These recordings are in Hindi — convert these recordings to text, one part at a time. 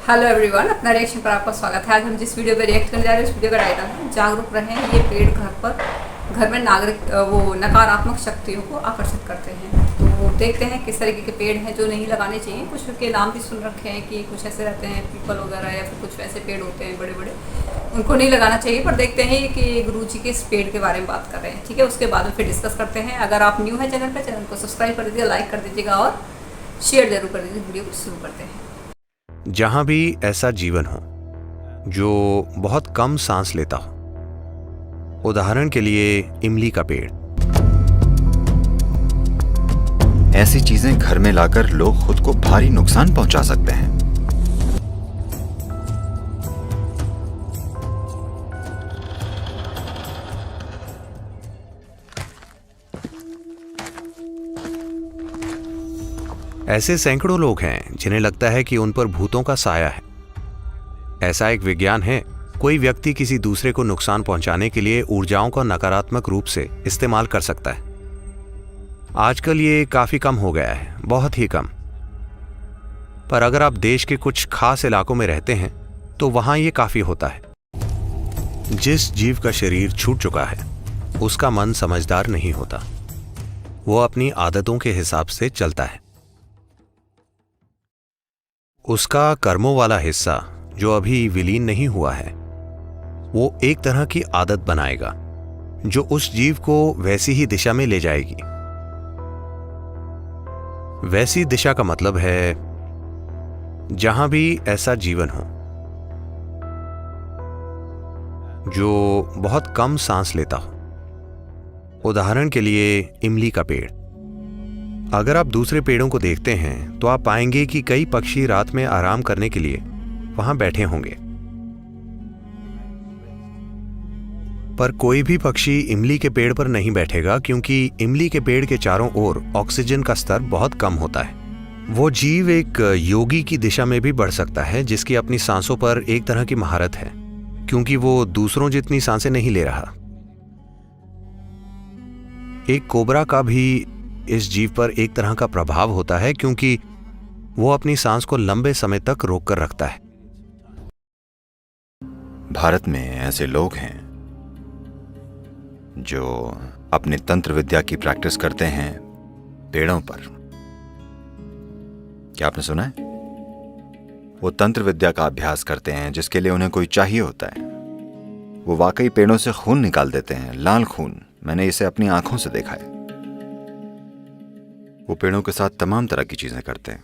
हेलो एवरीवन, अपना रिएक्शन पर आपका स्वागत है। आज हम जिस वीडियो पे रिएक्ट करने जा रहे हैं उस वीडियो का टाइटल है जागरूक रहें, ये पेड़ घर में नागरिक नकारात्मक शक्तियों को आकर्षित करते हैं। तो देखते हैं किस तरीके के पेड़ हैं जो नहीं लगाने चाहिए। कुछ के नाम भी सुन रखे हैं कि कुछ ऐसे रहते हैं पीपल वगैरह, या फिर कुछ वैसे पेड़ होते हैं बड़े बड़े, उनको नहीं लगाना चाहिए। पर देखते हैं कि गुरु जी के इस पेड़ के बारे में बात कर रहे हैं, ठीक है। उसके बाद में फिर डिस्कस करते हैं। अगर आप न्यू है चैनल को सब्सक्राइब कर दीजिएगा, लाइक कर दीजिएगा और शेयर जरूर कर दीजिए। वीडियो को शुरू करते हैं। जहां भी ऐसा जीवन हो जो बहुत कम सांस लेता हो, उदाहरण के लिए इमली का पेड़, ऐसी चीजें घर में लाकर लोग खुद को भारी नुकसान पहुंचा सकते हैं। ऐसे सैकड़ों लोग हैं जिन्हें लगता है कि उन पर भूतों का साया है। ऐसा एक विज्ञान है, कोई व्यक्ति किसी दूसरे को नुकसान पहुंचाने के लिए ऊर्जाओं का नकारात्मक रूप से इस्तेमाल कर सकता है। आजकल ये काफी कम हो गया है, बहुत ही कम। पर अगर आप देश के कुछ खास इलाकों में रहते हैं तो वहां ये काफी होता है। जिस जीव का शरीर छूट चुका है उसका मन समझदार नहीं होता, वो अपनी आदतों के हिसाब से चलता है। उसका कर्मों वाला हिस्सा जो अभी विलीन नहीं हुआ है, वो एक तरह की आदत बनाएगा जो उस जीव को वैसी ही दिशा में ले जाएगी। वैसी दिशा का मतलब है जहां भी ऐसा जीवन हो जो बहुत कम सांस लेता हो, उदाहरण के लिए इमली का पेड़। अगर आप दूसरे पेड़ों को देखते हैं तो आप पाएंगे कि कई पक्षी रात में आराम करने के लिए वहां बैठे होंगे, पर कोई भी पक्षी इमली के पेड़ पर नहीं बैठेगा, क्योंकि इमली के पेड़ के चारों ओर ऑक्सीजन का स्तर बहुत कम होता है। वो जीव एक योगी की दिशा में भी बढ़ सकता है जिसकी अपनी सांसों पर एक तरह की महारत है, क्योंकि वो दूसरों जितनी सांसें नहीं ले रहा। एक कोबरा का भी इस जीव पर एक तरह का प्रभाव होता है, क्योंकि वो अपनी सांस को लंबे समय तक रोक कर रखता है। भारत में ऐसे लोग हैं जो अपनी तंत्र विद्या की प्रैक्टिस करते हैं पेड़ों पर। क्या आपने सुना है? वो तंत्र विद्या का अभ्यास करते हैं जिसके लिए उन्हें कोई चाहिए होता है। वो वाकई पेड़ों से खून निकाल देते हैं, लाल खून। मैंने इसे अपनी आंखों से देखा है। वो पेड़ों के साथ तमाम तरह की चीजें करते हैं।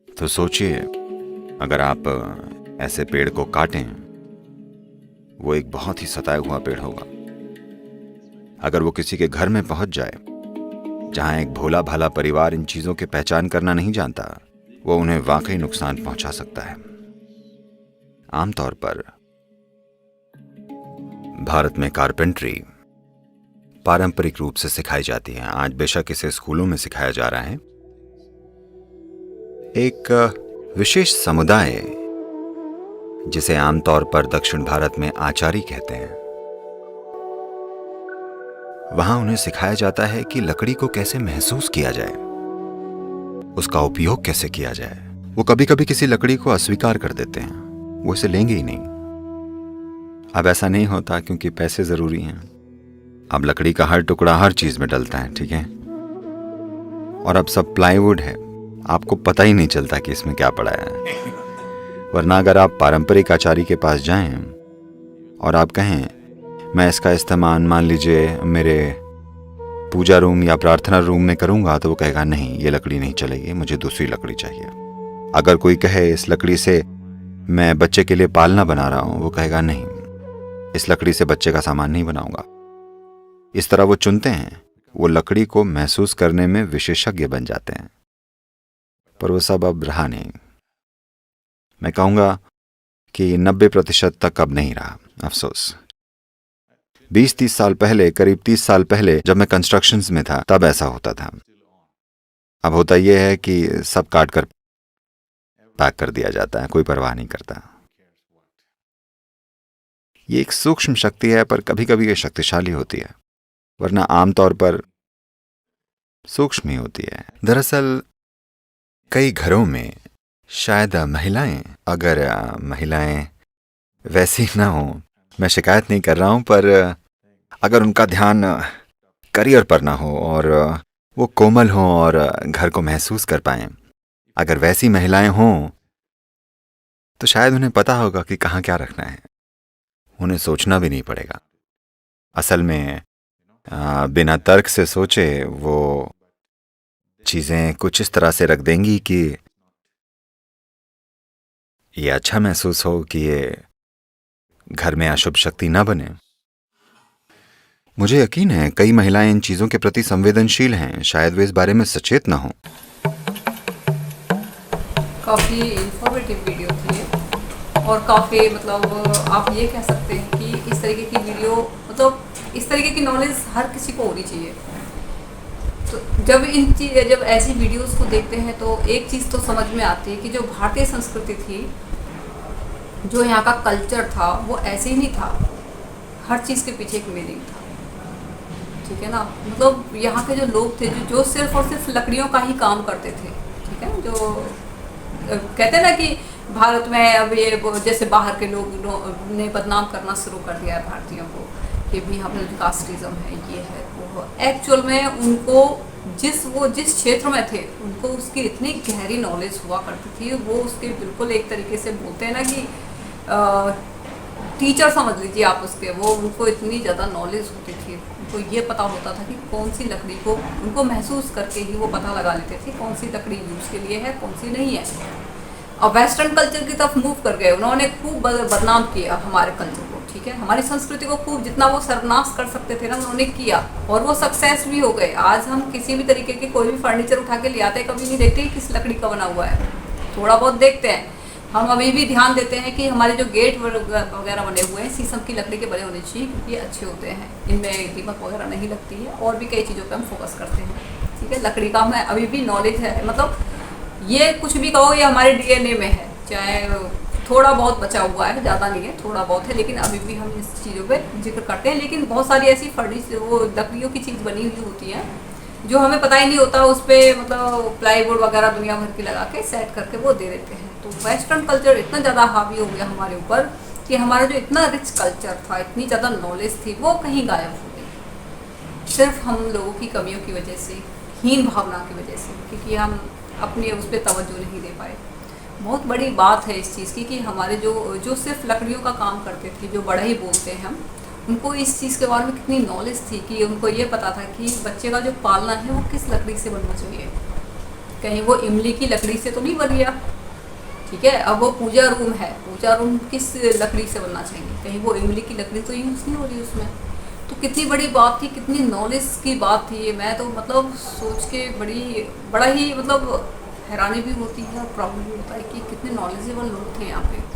तो सोचिए, अगर आप ऐसे पेड़ को काटें, वो एक बहुत ही सताया हुआ पेड़ होगा। अगर वो किसी के घर में पहुंच जाए जहां एक भोला भाला परिवार इन चीजों की पहचान करना नहीं जानता, वो उन्हें वाकई नुकसान पहुंचा सकता है। आमतौर पर भारत में कारपेंट्री पारंपरिक रूप से सिखाई जाती है। आज बेशक इसे स्कूलों में सिखाया जा रहा है। एक विशेष समुदाय जिसे आमतौर पर दक्षिण भारत में आचारी कहते हैं, वहां उन्हें सिखाया जाता है कि लकड़ी को कैसे महसूस किया जाए, उसका उपयोग कैसे किया जाए। वो कभी कभी किसी लकड़ी को अस्वीकार कर देते हैं, वो इसे लेंगे ही नहीं। अब ऐसा नहीं होता क्योंकि पैसे जरूरी हैं। अब लकड़ी का हर टुकड़ा हर चीज में डलता है, ठीक है। और अब सब प्लाईवुड है, आपको पता ही नहीं चलता कि इसमें क्या पड़ा है। वरना अगर आप पारंपरिक आचारी के पास जाएं और आप कहें मैं इसका इस्तेमाल मान लीजिए मेरे पूजा रूम या प्रार्थना रूम में करूंगा, तो वो कहेगा नहीं, ये लकड़ी नहीं चलेगी, मुझे दूसरी लकड़ी चाहिए। अगर कोई कहे इस लकड़ी से मैं बच्चे के लिए पालना बना रहा हूं, वो कहेगा नहीं, इस लकड़ी से बच्चे का सामान नहीं बनाऊंगा। इस तरह वो चुनते हैं, वो लकड़ी को महसूस करने में विशेषज्ञ बन जाते हैं। पर वो सब अब रहा नहीं। मैं कहूंगा कि 90% तक अब नहीं रहा, अफसोस। 20-30 साल पहले, करीब 30 साल पहले जब मैं कंस्ट्रक्शंस में था, तब ऐसा होता था। अब होता यह है कि सब काट कर पैक कर दिया जाता है, कोई परवाह नहीं करता। ये एक सूक्ष्म शक्ति है, पर कभी कभी ये शक्तिशाली होती है, वरना आमतौर पर सूक्ष्म ही होती है। दरअसल कई घरों में शायद महिलाएं, अगर महिलाएं वैसी ना हो, मैं शिकायत नहीं कर रहा हूं, पर अगर उनका ध्यान करियर पर ना हो और वो कोमल हों और घर को महसूस कर पाएं, अगर वैसी महिलाएं हों तो शायद उन्हें पता होगा कि कहाँ क्या रखना है। उन्हें सोचना भी नहीं पड़ेगा। असल में बिना तर्क से सोचे वो चीजें कुछ इस तरह से रख देंगी कि ये अच्छा महसूस हो कि ये घर में अशुभ शक्ति ना बने। मुझे यकीन है कई महिलाएं इन चीजों के प्रति संवेदनशील हैं, शायद वे इस बारे में सचेत ना हों। काफ़ी इंफॉर्मेटिव वीडियो थी ये, और काफ़ी मतलब आप ये कह सकते हैं कि इस तरीके की वीडियो, मतलब इस तरीके की नॉलेज हर किसी को होनी चाहिए। तो जब ऐसी वीडियोस को देखते हैं तो एक चीज़ तो समझ में आती है कि जो भारतीय संस्कृति थी, जो यहाँ का कल्चर था, वो ऐसे ही नहीं था। हर चीज़ के पीछे एक मीनिंग था, ठीक है ना। मतलब यहाँ के जो लोग थे जो सिर्फ और सिर्फ लकड़ियों का ही काम करते थे, ठीक है। जो कहते हैं ना कि भारत में अब ये जैसे बाहर के लोग ने बदनाम करना शुरू कर दिया है भारतीयों को कि भी यहाँ पर कास्टिज्म है, ये है वो। एक्चुअल में उनको जिस क्षेत्र में थे उनको उसकी इतनी गहरी नॉलेज हुआ करती थी, वो उसके बिल्कुल एक तरीके से बोलते हैं ना कि टीचर समझ लीजिए आप उसके, वो उनको इतनी ज़्यादा नॉलेज होती थी। उनको ये पता होता था कि कौन सी लकड़ी को, उनको महसूस करके ही वो पता लगा लेते थे कौन सी लकड़ी यूज़ के लिए है, कौन सी नहीं है। और वेस्टर्न कल्चर की तरफ मूव कर गए, उन्होंने खूब बदनाम किया हमारे कल्चर को, ठीक है। हमारी संस्कृति को खूब जितना वो सर्वनाश कर सकते थे ना, उन्होंने किया, और वो सक्सेस भी हो गए। आज हम किसी भी तरीके के कोई भी फर्नीचर उठा के ले आते, कभी नहीं देखते कि किस लकड़ी का बना हुआ है। थोड़ा बहुत देखते हैं। हम अभी भी ध्यान देते हैं कि हमारे जो गेट वगैरह बने हुए हैं शीशम की लकड़ी के बने होने चाहिए, क्योंकि ये अच्छे होते हैं, इनमें दीमक वगैरह नहीं लगती है। और भी कई चीज़ों पे हम फोकस करते हैं, ठीक है। लकड़ी का हमें अभी भी नॉलेज है, मतलब ये कुछ भी कहो ये हमारे डीएनए में है, चाहे थोड़ा बहुत बचा हुआ है, ज़्यादा नहीं है, थोड़ा बहुत है, लेकिन अभी भी हम इस चीज़ों पे जिक्र करते हैं। लेकिन बहुत सारी ऐसी फर्नीचर वो लकड़ियों की चीज़ बनी हुई होती है जो हमें पता ही नहीं होता, उस पर मतलब प्लाईवुड वगैरह दुनिया भर की लगा के सेट करके वो दे देते हैं। तो वेस्टर्न कल्चर इतना ज़्यादा हावी हो गया हमारे ऊपर कि हमारा जो इतना रिच कल्चर था, इतनी ज़्यादा नॉलेज थी, वो कहीं गायब हो गई, सिर्फ हम लोगों की कमियों की वजह से, हीन भावना की वजह से, क्योंकि हम अपने उस पर तवज्जो नहीं दे पाए। बहुत बड़ी बात है इस चीज़ की कि हमारे जो सिर्फ लकड़ियों का काम करते थे, जो बड़ा ही बोलते हैं हम, उनको इस चीज़ के बारे में कितनी नॉलेज थी कि उनको ये पता था कि बच्चे का जो पालना है वो किस लकड़ी से बनना चाहिए। कहीं वो इमली की लकड़ी से तो नहीं बन गया, ठीक है। अब वो पूजा रूम है, पूजा रूम किस लकड़ी से बनना चाहिए, कहीं वो इमली की लकड़ी तो यूज़ नहीं हो रही उसमें। तो कितनी बड़ी बात थी, कितनी नॉलेज की बात थी ये। मैं तो मतलब सोच के बड़ा ही मतलब हैरानी भी होती है और प्रॉब्लम भी होता है कि कितने नॉलेजेबल लोग थे यहाँ पे।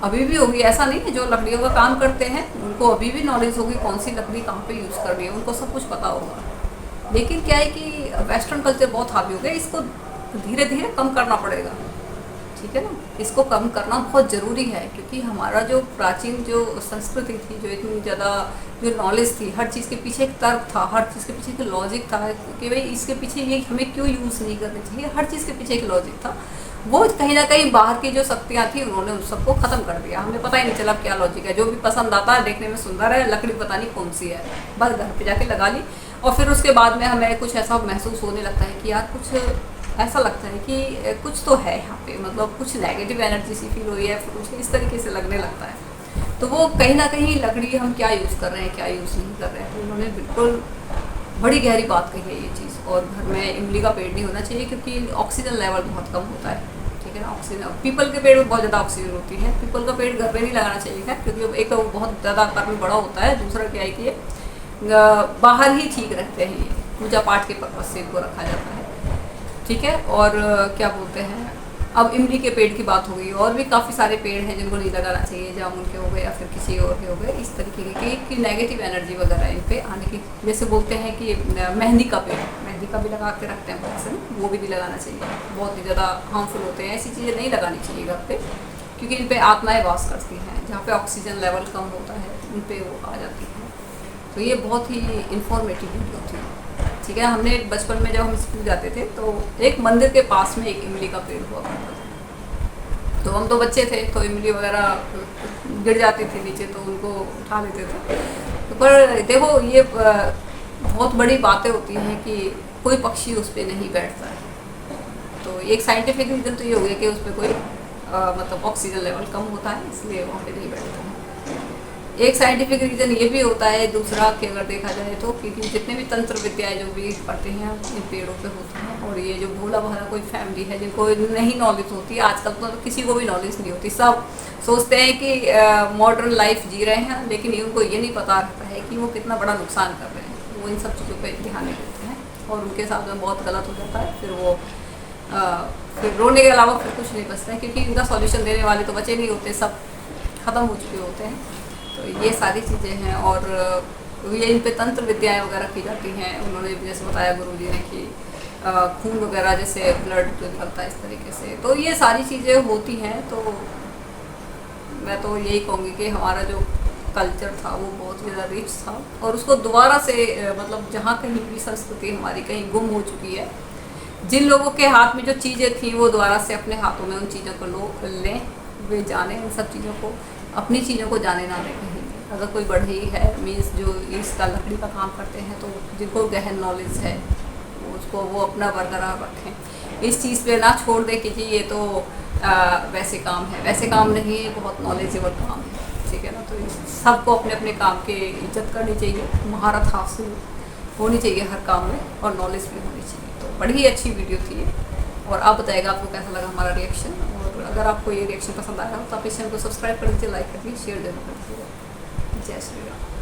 अभी भी होगी, ऐसा नहीं है। जो लकड़ियों का काम करते हैं उनको अभी भी नॉलेज होगी कौन सी लकड़ी कहाँ पे यूज़ करनी है, उनको सब कुछ पता होगा। लेकिन क्या है कि वेस्टर्न कल्चर बहुत हावी हो गया, इसको धीरे धीरे कम करना पड़ेगा, ठीक है ना। इसको कम करना बहुत ज़रूरी है, क्योंकि हमारा जो प्राचीन जो संस्कृति थी, जो इतनी ज़्यादा जो नॉलेज थी, हर चीज़ के पीछे एक तर्क था, हर चीज़ के पीछे एक लॉजिक था कि भाई इसके पीछे ये हमें क्यों यूज़ नहीं करनी चाहिए, हर चीज़ के पीछे एक लॉजिक था। वो कहीं ना कहीं बाहर की जो शक्तियाँ थी उन्होंने उन सबको ख़त्म कर दिया। हमें पता ही नहीं चला क्या लॉजिक है, जो भी पसंद आता है, देखने में सुंदर है, लकड़ी पता नहीं कौन सी है, बस घर पे जाके लगा ली। और फिर उसके बाद में हमें कुछ ऐसा महसूस होने लगता है कि यार कुछ ऐसा लगता है कि कुछ तो है यहाँ पे, मतलब कुछ नेगेटिव एनर्जी सी फील हुई है, फिर कुछ इस तरीके से लगने लगता है। तो वो कहीं ना कहीं लकड़ी हम क्या यूज़ कर रहे हैं, क्या यूज़ नहीं कर रहे हैं। तो उन्होंने बिल्कुल बड़ी गहरी बात कही है ये चीज़। और घर में इमली का पेड़ नहीं होना चाहिए, क्योंकि ऑक्सीजन लेवल बहुत कम होता है, ठीक है ना। ऑक्सीजन, पीपल के पेड़ में बहुत ज़्यादा ऑक्सीजन होती है। पीपल का पेड़ घर पे नहीं लगाना चाहिए है, क्योंकि एक वो बहुत ज़्यादा आकार में बड़ा होता है, दूसरा क्या है कि ये बाहर ही ठीक रहते हैं, ये पूजा पाठ के पर्पज़ से इनको रखा जाता है, ठीक है। और क्या बोलते हैं, अब इमली के पेड़ की बात हो गई, और भी काफ़ी सारे पेड़ हैं जिनको नहीं लगाना चाहिए, जामुन के हो गए या फिर किसी और के हो गए, इस तरीके की नेगेटिव एनर्जी वगैरह इन पे आने की। जैसे बोलते हैं कि मेहंदी का पेड़, मेहंदी का भी लगा के रखते हैं पर्सन, वो भी नहीं लगाना चाहिए, बहुत ही ज़्यादा हार्मफुल होते हैं। ऐसी चीज़ें नहीं लगानी चाहिए घर पे, क्योंकि इन पर आत्माएँ वास करती हैं। जहाँ पे ऑक्सीजन लेवल कम होता है उन पर वो आ जाती है। तो ये बहुत ही इंफॉर्मेटिव वीडियो थी। ठीक है। हमने बचपन में जब हम स्कूल जाते थे तो एक मंदिर के पास में एक इमली का पेड़ हुआ करता था। तो हम तो बच्चे थे तो इमली वगैरह गिर जाती थी नीचे तो उनको उठा लेते थे। तो पर देखो ये बहुत बड़ी बातें होती हैं कि कोई पक्षी उस पर नहीं बैठता है। तो एक साइंटिफिक रीज़न तो ये हो गया कि उस पर कोई मतलब ऑक्सीजन लेवल कम होता है इसलिए वहाँ पे नहीं बैठता है। एक साइंटिफिक रीज़न ये भी होता है दूसरा कि अगर देखा जाए तो क्योंकि जितने भी तंत्र विद्याएं जो भी पढ़ते हैं इन पेड़ों पे होती हैं। और ये जो भोला भाला कोई फैमिली है जिनको नहीं नॉलेज होती, आजकल तो किसी को भी नॉलेज नहीं होती, सब सोचते हैं कि मॉडर्न लाइफ जी रहे हैं, लेकिन उनको ये नहीं पता रहता है कि वो कितना बड़ा नुकसान कर रहे हैं। वो इन सब चीज़ों पर ध्यान नहीं देते हैं और उनके साथ में बहुत गलत हो जाता है। फिर वो फिर रोने के अलावा फिर कुछ नहीं बचता है क्योंकि इनका सॉल्यूशन देने वाले तो बचे नहीं होते, सब ख़त्म हो चुके होते हैं। तो ये सारी चीज़ें हैं और ये इन पे तंत्र विद्याएं वगैरह की जाती हैं। उन्होंने जैसे बताया गुरुजी ने कि खून वगैरह जैसे ब्लड जो निकलता है इस तरीके से, तो ये सारी चीज़ें होती हैं। तो मैं तो यही कहूँगी कि हमारा जो कल्चर था वो बहुत ज़्यादा रिच था और उसको दोबारा से मतलब जहाँ कहीं भी संस्कृति हमारी कहीं गुम हो चुकी है, जिन लोगों के हाथ में जो चीज़ें थी वो दोबारा से अपने हाथों में उन चीज़ों को लोग लें, वे जाने इन सब चीज़ों को, अपनी चीज़ों को जाने ना दें कहीं। अगर कोई बढ़ई है मीन्स जो इसका लकड़ी का काम करते हैं तो जिनको गहन नॉलेज है उसको वो अपना बरकरार रखें, इस चीज़ पे ना छोड़ दें कि जी ये तो वैसे काम है, वैसे काम नहीं है, बहुत नॉलेजेबल काम है, ठीक है ना। तो सबको अपने अपने काम की इज्जत करनी चाहिए, महारत हासिल होनी चाहिए हर काम में और नॉलेज भी होनी चाहिए। तो बड़ी ही अच्छी वीडियो थी और आप बताएगा आपको कैसा लगा हमारा रिएक्शन। और अगर आपको ये रिएक्शन पसंद आया हो तो आप इस चैनल को सब्सक्राइब कर दीजिए, लाइक कर दीजिए, शेयर जरूर कर दीजिए। जय श्री राम।